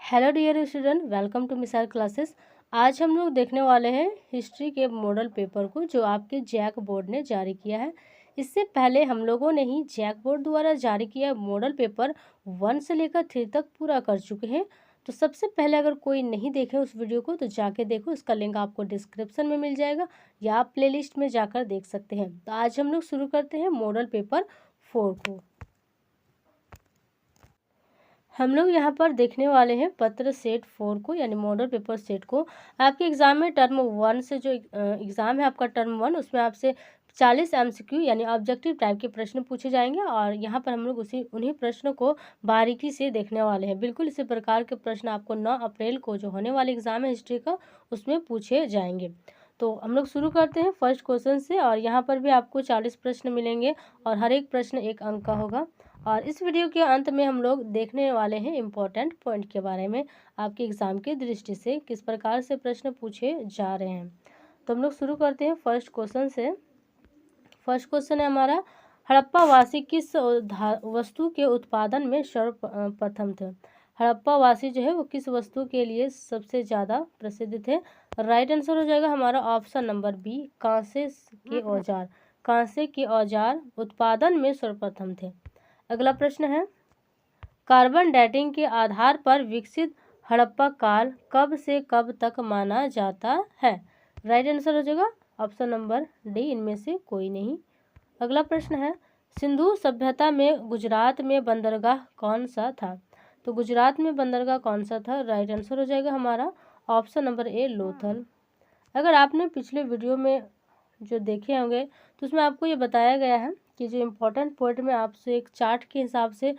Hello dear student, welcome to missile classes. आज हम लोग देखने वाले हैं हिस्ट्री के मॉडल पेपर को जो आपके जैक बोर्ड ने जारी किया है। इससे पहले हम लोगों ने ही जैक बोर्ड द्वारा जारी किया मॉडल पेपर 1 से लेकर 3 तक पूरा कर चुके हैं। तो सबसे पहले अगर कोई नहीं देखे उस वीडियो को तो जाके देखो, इसका लिंक आपको डिस्क्रिप्शन में मिल जाएगा या आप प्लेलिस्ट में जाकर देख सकते हैं। तो आज हम लोग शुरू करते हैं मॉडल पेपर 4 को। हम लोग यहाँ पर देखने वाले हैं पत्र सेट 4 को, यानी मॉडल पेपर सेट को। आपके एग्जाम में टर्म 1 से जो एग्ज़ाम है आपका टर्म 1, उसमें आपसे 40 MCQ यानी ऑब्जेक्टिव टाइप के प्रश्न पूछे जाएंगे और यहाँ पर हम लोग उन्हीं प्रश्नों को बारीकी से देखने वाले हैं। बिल्कुल इसी प्रकार के प्रश्न आपको 9 अप्रैल को जो होने वाले एग्ज़ाम है हिस्ट्री का, उसमें पूछे जाएंगे। तो हम लोग शुरू करते हैं फर्स्ट क्वेश्चन से। और यहाँ पर भी आपको 40 प्रश्न मिलेंगे और हर एक प्रश्न 1 अंक का होगा। और इस वीडियो के अंत में हम लोग देखने वाले हैं इम्पोर्टेंट पॉइंट के बारे में, आपके एग्जाम की दृष्टि से किस प्रकार से प्रश्न पूछे जा रहे हैं। तो हम लोग शुरू करते हैं फर्स्ट क्वेश्चन से। फर्स्ट क्वेश्चन है हमारा, हड़प्पा वासी किस वस्तु के उत्पादन में सर्वप्रथम थे। हड़प्पा वासी जो है वो किस वस्तु के लिए सबसे ज़्यादा प्रसिद्ध थे। राइट आंसर हो जाएगा हमारा ऑप्शन नंबर बी, कांसे के औजार। कांसे के औजार उत्पादन में सर्वप्रथम थे। अगला प्रश्न है, कार्बन डेटिंग के आधार पर विकसित हड़प्पा काल कब से कब तक माना जाता है। राइट आंसर हो जाएगा ऑप्शन नंबर डी, इनमें से कोई नहीं। अगला प्रश्न है, सिंधु सभ्यता में गुजरात में बंदरगाह कौन सा था। तो गुजरात में बंदरगाह कौन सा था। राइट आंसर हो जाएगा हमारा ऑप्शन नंबर ए, लोथल। अगर आपने पिछले वीडियो में जो देखे होंगे तो उसमें आपको ये बताया गया है कि जो इम्पोर्टेंट पॉइंट में आपसे एक चार्ट के हिसाब से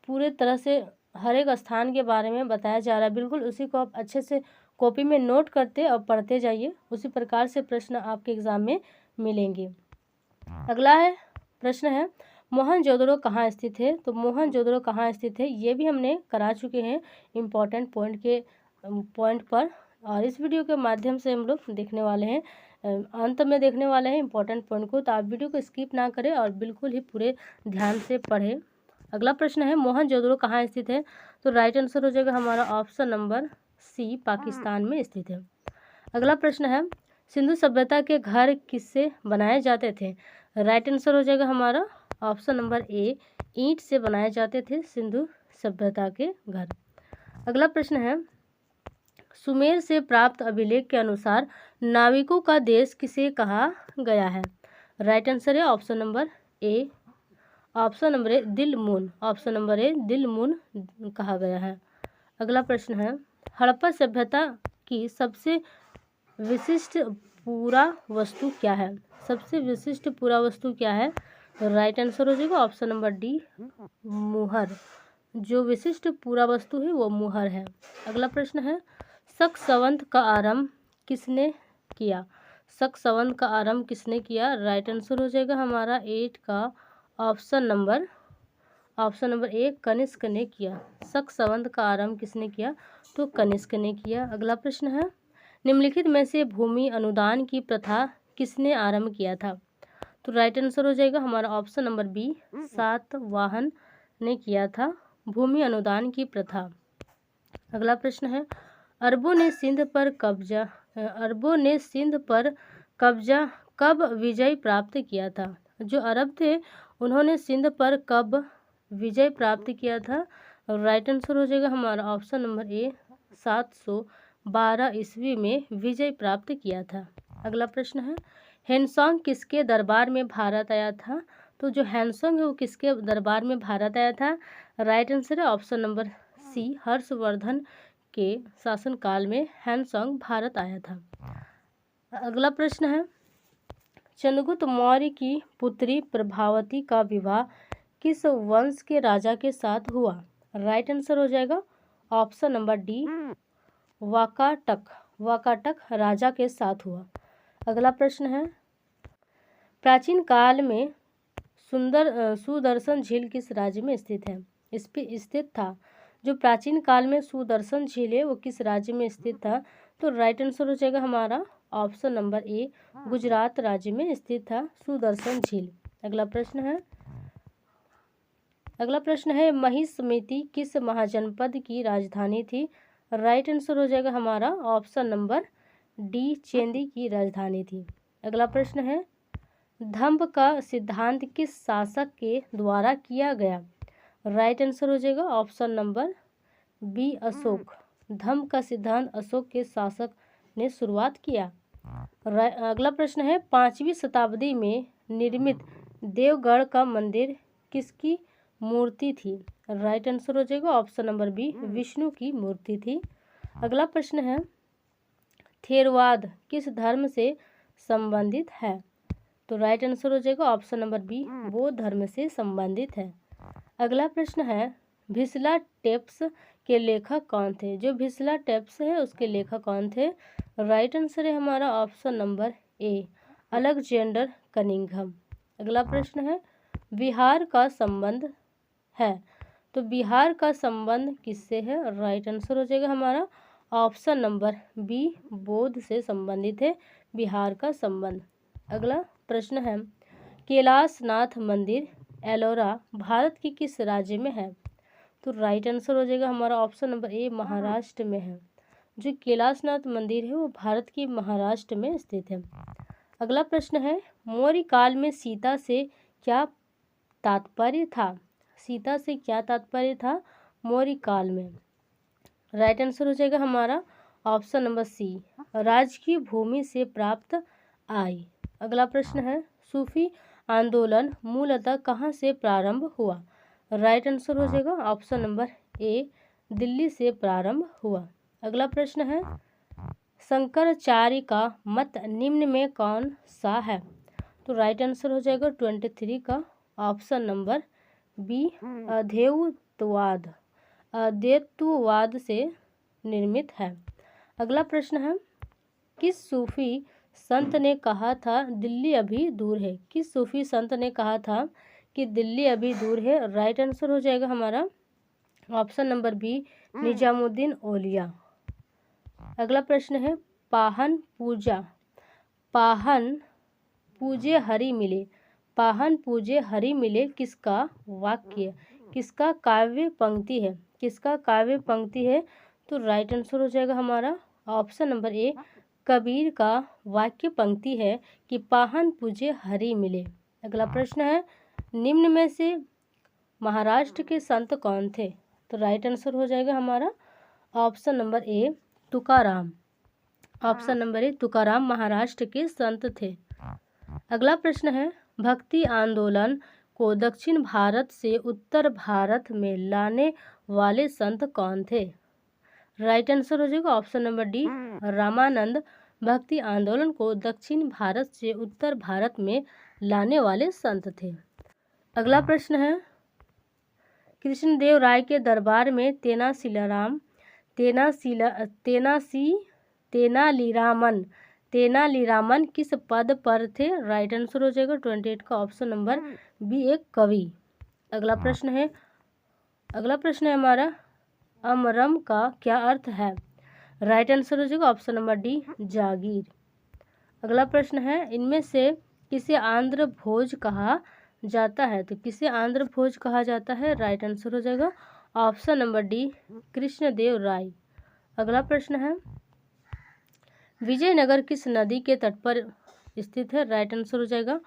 पूरे तरह से हर एक स्थान के बारे में बताया जा रहा है। बिल्कुल उसी को आप अच्छे से कॉपी में नोट करते और पढ़ते जाइए, उसी प्रकार से प्रश्न आपके एग्जाम में मिलेंगे। अगला है प्रश्न है, मोहनजोदड़ो कहाँ स्थित है। तो मोहनजोदड़ो कहाँ स्थित है ये भी हमने करा चुके हैं इम्पोर्टेंट पॉइंट पर, और इस वीडियो के माध्यम से हम लोग देखने वाले हैं, अंत में देखने वाले हैं इम्पोर्टेंट पॉइंट को। तो आप वीडियो को स्किप ना करें और बिल्कुल ही पूरे ध्यान से पढ़ें। अगला प्रश्न है, मोहनजोदड़ो कहाँ स्थित है। तो राइट आंसर हो जाएगा हमारा ऑप्शन नंबर सी, पाकिस्तान में स्थित है। अगला प्रश्न है, सिंधु सभ्यता के घर किससे बनाए जाते थे। राइट आंसर हो जाएगा हमारा ऑप्शन नंबर ए, ईंट से बनाए जाते थे सिंधु सभ्यता के घर। अगला प्रश्न है, सुमेर से प्राप्त अभिलेख के अनुसार नाविकों का देश किसे कहा गया है। राइट आंसर है option number A, Dilmun. Option number A, Dilmun कहा गया है। अगला प्रश्न है, हड़प्पा सभ्यता की सबसे विशिष्ट पूरा वस्तु क्या है। सबसे विशिष्ट पूरा वस्तु क्या है। राइट आंसर हो जाएगा ऑप्शन नंबर डी, मुहर। जो विशिष्ट पूरा वस्तु है वो मुहर है। अगला प्रश्न है, शक संवत का आरंभ किसने किया। शक संवत का आरंभ किसने किया। राइट आंसर हो जाएगा हमारा 8 का ऑप्शन नंबर ए, कनिष्क ने किया। शक संवत का आरंभ किसने किया। तो कनिष्क ने किया। अगला प्रश्न है, निम्नलिखित में से भूमि अनुदान की प्रथा किसने आरंभ किया था। तो राइट आंसर हो जाएगा हमारा ऑप्शन नंबर बी, सातवाहन ने किया था भूमि अनुदान की प्रथा। अगला प्रश्न है, अरबों ने सिंध पर कब्जा कब विजय प्राप्त किया था। जो अरब थे उन्होंने सिंध पर कब विजय प्राप्त किया था। राइट आंसर हो जाएगा हमारा ऑप्शन नंबर ए, 712 ईस्वी में विजय प्राप्त किया था। अगला प्रश्न है, हेनसोंग किसके दरबार में भारत आया था। तो जो हेनसोंग है वो किसके दरबार में भारत आया था। राइट आंसर है ऑप्शन नंबर सी, हर्षवर्धन के शासनकाल में हेनसोंग भारत आया था। अगला प्रश्न है, चंद्रगुप्त मौर्य की पुत्री प्रभावती का विवाह किस वंश के राजा के साथ हुआ। राइट आंसर हो जाएगा ऑप्शन नंबर डी, वाकाटक राजा के साथ हुआ। अगला प्रश्न है, प्राचीन काल में सुदर्शन झील किस राज्य में स्थित था। जो प्राचीन काल में सुदर्शन झील है वो किस राज्य में स्थित था। तो राइट आंसर हो जाएगा हमारा ऑप्शन नंबर ए, गुजरात राज्य में स्थित था सुदर्शन झील। अगला प्रश्न है, अगला प्रश्न है महिसमिति किस महाजनपद की राजधानी थी? राइट आंसर हो जाएगा हमारा ऑप्शन नंबर डी, चेंदी की राजधानी थी। अगला प्रश्न है धम्म का सिद्धांत किस शासक के द्वारा किया गया? राइट आंसर हो जाएगा ऑप्शन नंबर बी, अशोक। धम्म का सिद्धांत अशोक के शासक ने शुरुआत किया। अगला प्रश्न है 5वीं शताब्दी में निर्मित देवगढ़ का मंदिर किसकी मूर्ति थी? राइट आंसर हो जाएगा ऑप्शन नंबर बी, विष्णु की मूर्ति थी। अगला प्रश्न है थेरवाद किस धर्म से संबंधित है? तो राइट आंसर हो जाएगा ऑप्शन नंबर बी, बौद्ध धर्म से संबंधित है। अगला प्रश्न है भिस्ला टेप्स के लेखक कौन थे? जो भिस्ला टेप्स है उसके लेखक कौन थे? राइट आंसर है हमारा option number A, Alexander Cunningham. अगला प्रश्न है बिहार का संबंध है, तो बिहार का संबंध किससे है? राइट आंसर हो जाएगा हमारा ऑप्शन नंबर बी, बौद्ध से संबंधित है बिहार का संबंध। अगला प्रश्न है कैलाशनाथ मंदिर एलोरा भारत के किस राज्य में है? तो राइट आंसर हो जाएगा हमारा ऑप्शन नंबर ए, महाराष्ट्र में है। जो कैलाशनाथ मंदिर है वो भारत के महाराष्ट्र में स्थित है। अगला प्रश्न है मौर्य काल में सीता से क्या तात्पर्य था? सीता से क्या तात्पर्य था मौर्य काल में? राइट आंसर हो जाएगा हमारा ऑप्शन नंबर सी, राजकीय भूमि से प्राप्त आय। अगला प्रश्न है सूफी आंदोलन मूलतः कहाँ से प्रारंभ हुआ? राइट आंसर हो जाएगा ऑप्शन नंबर ए, दिल्ली से प्रारंभ हुआ। अगला प्रश्न है शंकराचार्य का मत निम्न में कौन सा है? तो राइट आंसर हो जाएगा 23 का ऑप्शन नंबर बी, अद्वैतवाद से निर्मित है। अगला प्रश्न है किस सूफी संत ने कहा था दिल्ली अभी दूर है? किस सूफी संत ने कहा था कि दिल्ली अभी दूर है? राइट आंसर हो जाएगा हमारा ऑप्शन नंबर बी, निजामुद्दीन औलिया। अगला प्रश्न है पाहन पूजे हरि मिले, पाहन पूजे हरि मिले किसका वाक्य, किसका काव्य पंक्ति है? किसका काव्य पंक्ति है? तो राइट आंसर हो जाएगा हमारा ऑप्शन नंबर ए, कबीर का वाक्य पंक्ति है कि पाहन पूजे हरि मिले। अगला प्रश्न है निम्न में से महाराष्ट्र के संत कौन थे? तो राइट आंसर हो जाएगा हमारा option number A, Tukaram. Option number A, Tukaram Maharashtra के संत थे। अगला प्रश्न है भक्ति आंदोलन को दक्षिण भारत से उत्तर भारत में लाने वाले संत कौन थे? राइट आंसर हो जाएगा ऑप्शन नंबर डी, रामानंद भक्ति आंदोलन को दक्षिण भारत से उत्तर भारत में लाने वाले संत थे। अगला प्रश्न है कृष्णदेव राय के दरबार में तेनालीरामन किस पद पर थे? राइट आंसर हो जाएगा 28 का ऑप्शन नंबर बी, एक कवि। अगला प्रश्न है हमारा अमरम का क्या अर्थ है? राइट आंसर हो जाएगा ऑप्शन नंबर डी, जागीर। अगला प्रश्न है इनमें से किसे आंध्र भोज कहा जाता है? तो किसे आंध्र भोज कहा जाता है? राइट आंसर हो जाएगा ऑप्शन नंबर डी, कृष्णदेव राय। अगला प्रश्न है विजयनगर किस नदी के तट पर स्थित है? राइट आंसर हो जाएगा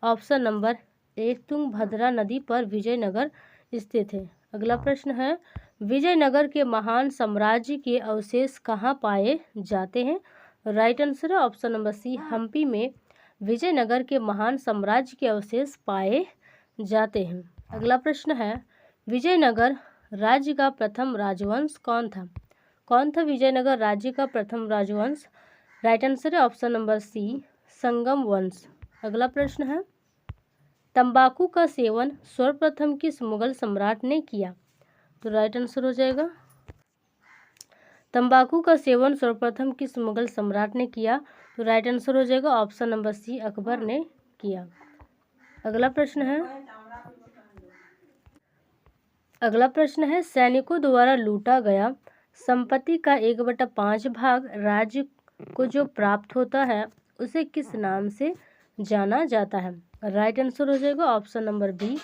ऑप्शन नंबर ए, तुंगभद्रा नदी पर विजयनगर स्थित है। अगला प्रश्न है विजयनगर के महान साम्राज्य के अवशेष कहाँ पाए जाते हैं? राइट आंसर है ऑप्शन नंबर सी, हम्पी में विजयनगर के महान साम्राज्य के अवशेष पाए जाते हैं। अगला प्रश्न है विजयनगर राज्य का प्रथम राजवंश कौन था? कौन था विजयनगर राज्य का प्रथम राजवंश? राइट आंसर है ऑप्शन नंबर सी, संगम वंश। अगला प्रश्न है तंबाकू का सेवन सर्वप्रथम किस मुगल सम्राट ने किया? तो राइट आंसर हो जाएगा तंबाकू का सेवन सर्वप्रथम किस मुगल सम्राट ने किया? तो राइट आंसर हो जाएगा ऑप्शन नंबर सी, अकबर ने किया। अगला प्रश्न है सैनिकों द्वारा लूटा गया संपत्ति का 1/5 भाग राज्य को जो प्राप्त होता है उसे किस नाम से जाना जाता है? राइट आंसर हो जाएगा ऑप्शन नंबर बी,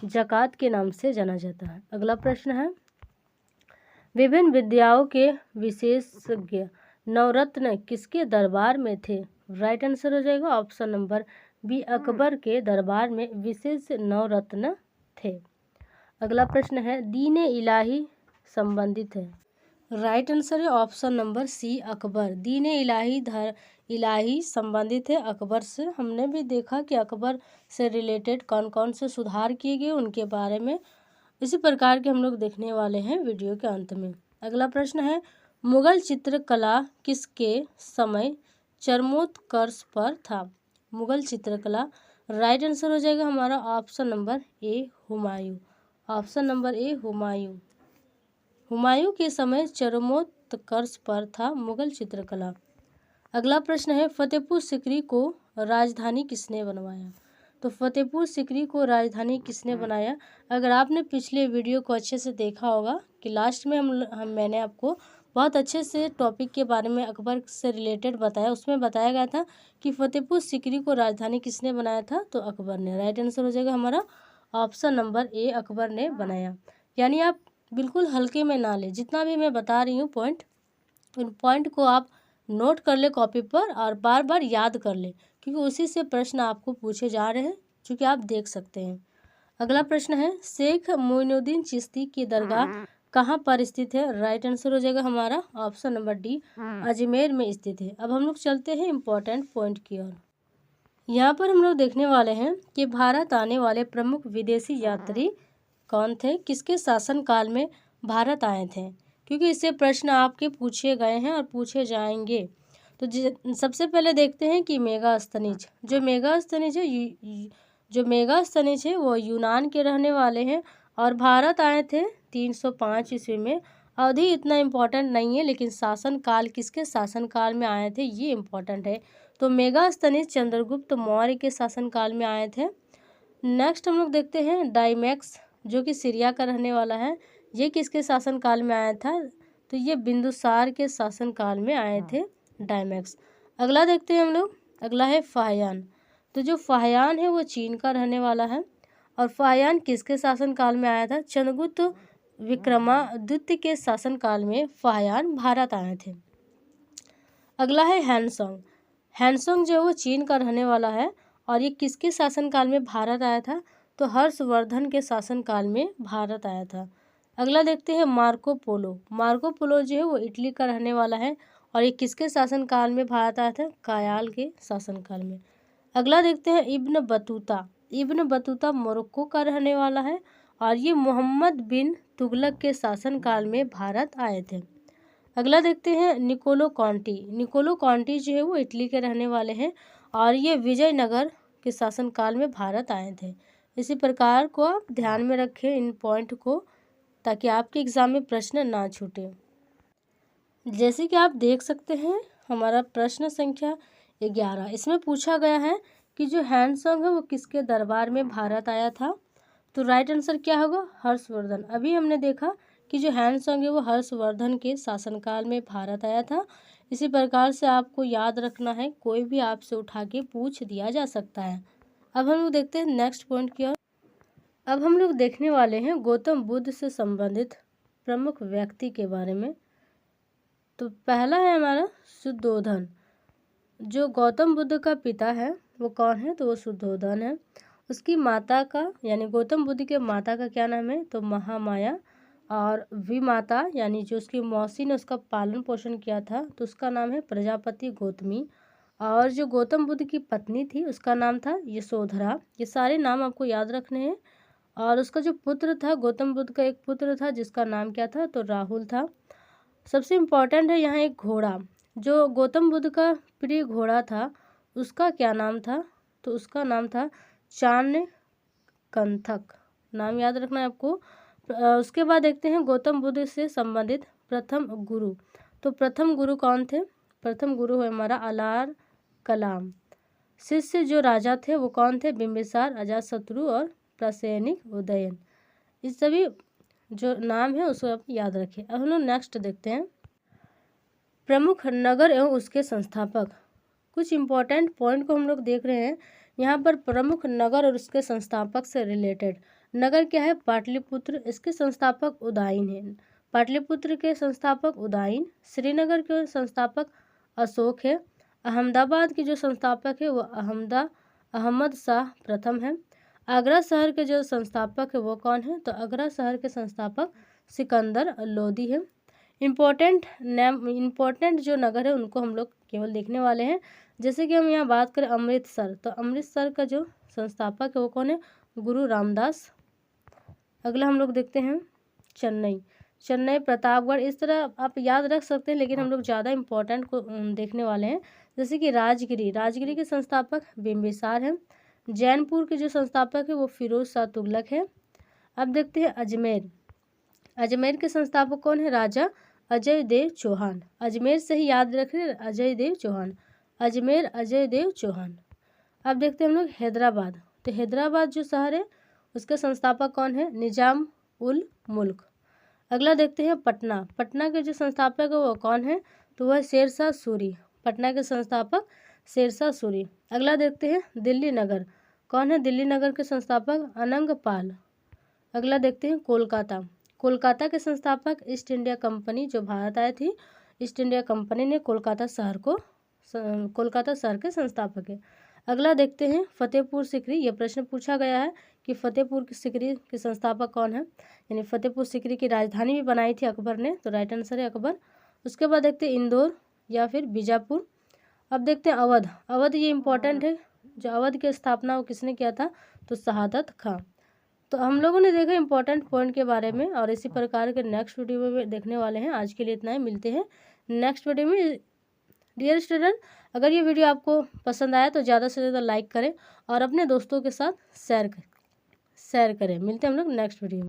ज़कात के नाम से जाना जाता है। अगला प्रश्न है, विभिन्न विद्याओं के विशेषज्ञ नवरत्न किसके दरबार में थे? राइट आंसर हो जाएगा ऑप्शन नंबर बी, अकबर के दरबार में विशेष नवरत्न थे। अगला प्रश्न है, दीन इलाही संबंधित है? राइट आंसर है ऑप्शन नंबर सी, अकबर। दीन इलाही संबंधित है अकबर से। हमने भी देखा कि अकबर से रिलेटेड कौन कौन से सुधार किए गए उनके बारे में इसी प्रकार के हम लोग देखने वाले हैं वीडियो के अंत में। अगला प्रश्न है, मुगल चित्रकला किसके समय चरमोत्कर्ष पर था? मुगल चित्रकला, राइट आंसर हो जाएगा हमारा option number A, Humayun. Option number A, Humayun. Humayun के समय चरमोत्कर्ष पर था मुगल चित्रकला। अगला प्रश्न है, फतेहपुर सीकरी को राजधानी किसने बनवाया? तो फतेहपुर सीकरी को राजधानी किसने बनाया? अगर आपने पिछले वीडियो को अच्छे से देखा होगा कि लास्ट में मैंने आपको बहुत अच्छे से टॉपिक के बारे में अकबर से रिलेटेड बताया, उसमें बताया गया था कि फतेहपुर सीकरी को राजधानी किसने बनाया था? तो अकबर ने। राइट आंसर हो जाएगा हमारा ऑप्शन नंबर ए, अकबर ने बनाया। यानी आप बिल्कुल हल्के में ना लें, जितना भी मैं बता रही हूँ पॉइंट, उन पॉइंट को आप नोट कर ले कॉपी पर और बार बार याद कर ले, क्योंकि उसी से प्रश्न आपको पूछे जा रहे हैं, चूँकि आप देख सकते हैं। अगला प्रश्न है, शेख मोइनुद्दीन चिश्ती की दरगाह कहाँ पर स्थित है? राइट आंसर हो जाएगा हमारा ऑप्शन नंबर डी, अजमेर में स्थित है। अब हम लोग चलते हैं इम्पोर्टेंट पॉइंट की ओर। यहाँ पर हम लोग देखने वाले हैं कि भारत आने वाले प्रमुख विदेशी यात्री कौन थे, किसके शासनकाल में भारत आए थे, क्योंकि इससे प्रश्न आपके पूछे गए हैं और पूछे जाएंगे। तो सबसे पहले देखते हैं कि मेगास्थनीज, जो मेगास्थनीज है वो यूनान के रहने वाले हैं और भारत आए थे 305 ईस्वी में। अवधि इतना इम्पोर्टेंट नहीं है, लेकिन शासनकाल किसके शासनकाल में आए थे ये इम्पोर्टेंट है। तो मेगास्थनीज चंद्रगुप्त मौर्य के शासनकाल में आए थे। नेक्स्ट हम लोग देखते हैं डाइमैक्स, जो कि सीरिया का रहने वाला है, ये किसके शासनकाल में आया था? तो ये बिंदुसार के शासनकाल में आए थे डाइमैक्स। अगला देखते हैं हम लोग, अगला है फाहियान। तो जो फाहियान है वो चीन का रहने वाला है और फाहियान किसके शासनकाल में आया था? चंद्रगुप्त विक्रमादित्य के शासनकाल में फाहियान भारत आए थे। अगला है हैनसोंग। हैनसोंग जो है वो चीन का रहने वाला है और ये किसके शासनकाल में भारत आया था? तो हर्षवर्धन के शासनकाल में भारत आया था। अगला देखते हैं मार्को पोलो। मार्को पोलो जो है वो इटली का रहने वाला है और ये किसके शासनकाल में भारत आया था? कायाल के शासनकाल में। अगला देखते हैं Ibn Battuta. Ibn Battuta Morocco का रहने वाला है और ये मोहम्मद बिन तुगलक के शासनकाल में भारत आए थे। अगला देखते हैं निकोलो कॉन्टी। निकोलो कॉन्टी जो है वो इटली के रहने वाले हैं और ये विजयनगर के शासनकाल में भारत आए थे। इसी प्रकार को आप ध्यान में रखें इन पॉइंट को, ताकि आपके एग्जाम में प्रश्न ना छूटे। जैसे कि आप देख सकते हैं हमारा प्रश्न संख्या 11, इसमें पूछा गया है कि जो हैनसोंग है वो किसके दरबार में भारत आया था? तो राइट आंसर क्या होगा? हर्षवर्धन। अभी हमने देखा कि जो हैनसोंग है वो हर्षवर्धन के शासनकाल में भारत आया था। इसी प्रकार से आपको याद रखना है, कोई भी आपसे उठा के पूछ दिया जा सकता है। अब हम लोग देखते हैं नेक्स्ट पॉइंट की ओर। अब हम लोग देखने वाले हैं गौतम बुद्ध से संबंधित प्रमुख व्यक्ति के बारे में। तो पहला है हमारा शुद्धोधन। जो गौतम बुद्ध का पिता है वो कौन है? तो वो शुद्धोधन है। उसकी माता का यानी गौतम बुद्ध के माता का क्या नाम है? तो महामाया। और विमाता यानी जो उसकी मौसी ने उसका पालन पोषण किया था तो उसका नाम है प्रजापति गौतमी। और जो गौतम बुद्ध की पत्नी थी उसका नाम था यशोधरा। ये सारे नाम आपको याद रखने हैं। और उसका जो पुत्र था, गौतम बुद्ध का एक पुत्र था जिसका नाम क्या था? तो राहुल था। सबसे इम्पॉर्टेंट है यहाँ एक घोड़ा, जो गौतम बुद्ध का प्रिय घोड़ा था उसका क्या नाम था? तो उसका नाम था चाण्यकंथक। नाम याद रखना है आपको। उसके बाद देखते हैं गौतम बुद्ध से संबंधित प्रथम गुरु। तो प्रथम गुरु कौन थे? प्रथम गुरु है हमारा अलार कलाम। शिष्य जो राजा थे वो कौन थे? बिंबिसार, अजातशत्रु और प्रसेनिक उदयन। इस सभी जो नाम है उसको आप याद रखें। अब हम लोग नेक्स्ट देखते हैं प्रमुख नगर एवं उसके संस्थापक। कुछ इम्पोर्टेंट पॉइंट को हम लोग देख रहे हैं। यहाँ पर प्रमुख नगर और उसके संस्थापक से रिलेटेड। नगर क्या है? पाटलिपुत्र। इसके संस्थापक उदयन है। पाटलिपुत्र के संस्थापक उदयन। श्रीनगर के संस्थापक अशोक है। अहमदाबाद के जो संस्थापक है वो अहमद शाह प्रथम है। आगरा शहर के जो संस्थापक है वो कौन है? तो आगरा शहर के संस्थापक सिकंदर लोदी है। इम्पोर्टेंट जो नगर है उनको हम लोग केवल देखने वाले हैं। जैसे कि हम यहाँ बात करें अमृतसर, तो अमृतसर का जो संस्थापक है वो कौन है? गुरु रामदास। अगला हम लोग देखते हैं चेन्नई, प्रतापगढ़। इस तरह आप याद रख सकते हैं, लेकिन हम लोग ज़्यादा इम्पोर्टेंट को देखने वाले हैं। जैसे कि राजगिरी के संस्थापक बिम्बिसार हैं। जैनपुर के जो संस्थापक है वो फिरोज शाह तुगलक है। अब देखते हैं अजमेर के संस्थापक कौन है? राजा अजय देव चौहान। अजमेर से ही याद रखें, अजय देव चौहान। अब देखते हैं हम लोग हैदराबाद। तो हैदराबाद जो शहर है उसके संस्थापक कौन है? निजाम उल मुल्क। अगला देखते हैं पटना के जो संस्थापक है वो कौन है? तो वह शेरशाह सूरी। पटना के संस्थापक शेरशाह सूरी। अगला देखते हैं दिल्ली नगर। कौन है दिल्ली नगर के संस्थापक? अनंग पाल। अगला देखते हैं कोलकाता के संस्थापक ईस्ट इंडिया कंपनी जो भारत आई थी, ईस्ट इंडिया कंपनी ने कोलकाता शहर के संस्थापक है। अगला देखते हैं फतेहपुर सीकरी। यह प्रश्न पूछा गया है कि फतेहपुर सीकरी के संस्थापक कौन है, यानी फतेहपुर सीकरी की राजधानी भी बनाई थी अकबर ने, तो राइट आंसर है अकबर। उसके बाद देखते हैं इंदौर या फिर बीजापुर। अब देखते हैं अवध, ये इंपॉर्टेंट है। जो अवध की स्थापना वो किसने किया था? तो शहादत खां। तो हम लोगों ने देखा इंपॉर्टेंट पॉइंट के बारे में, और इसी प्रकार के नेक्स्ट वीडियो में देखने वाले हैं। आज के लिए इतना ही, मिलते हैं नेक्स्ट वीडियो में। डियर स्टूडेंट, अगर ये वीडियो आपको पसंद आया तो ज़्यादा से ज़्यादा लाइक करें और अपने दोस्तों के साथ शेयर करें। मिलते हैं हम लोग नेक्स्ट वीडियो में।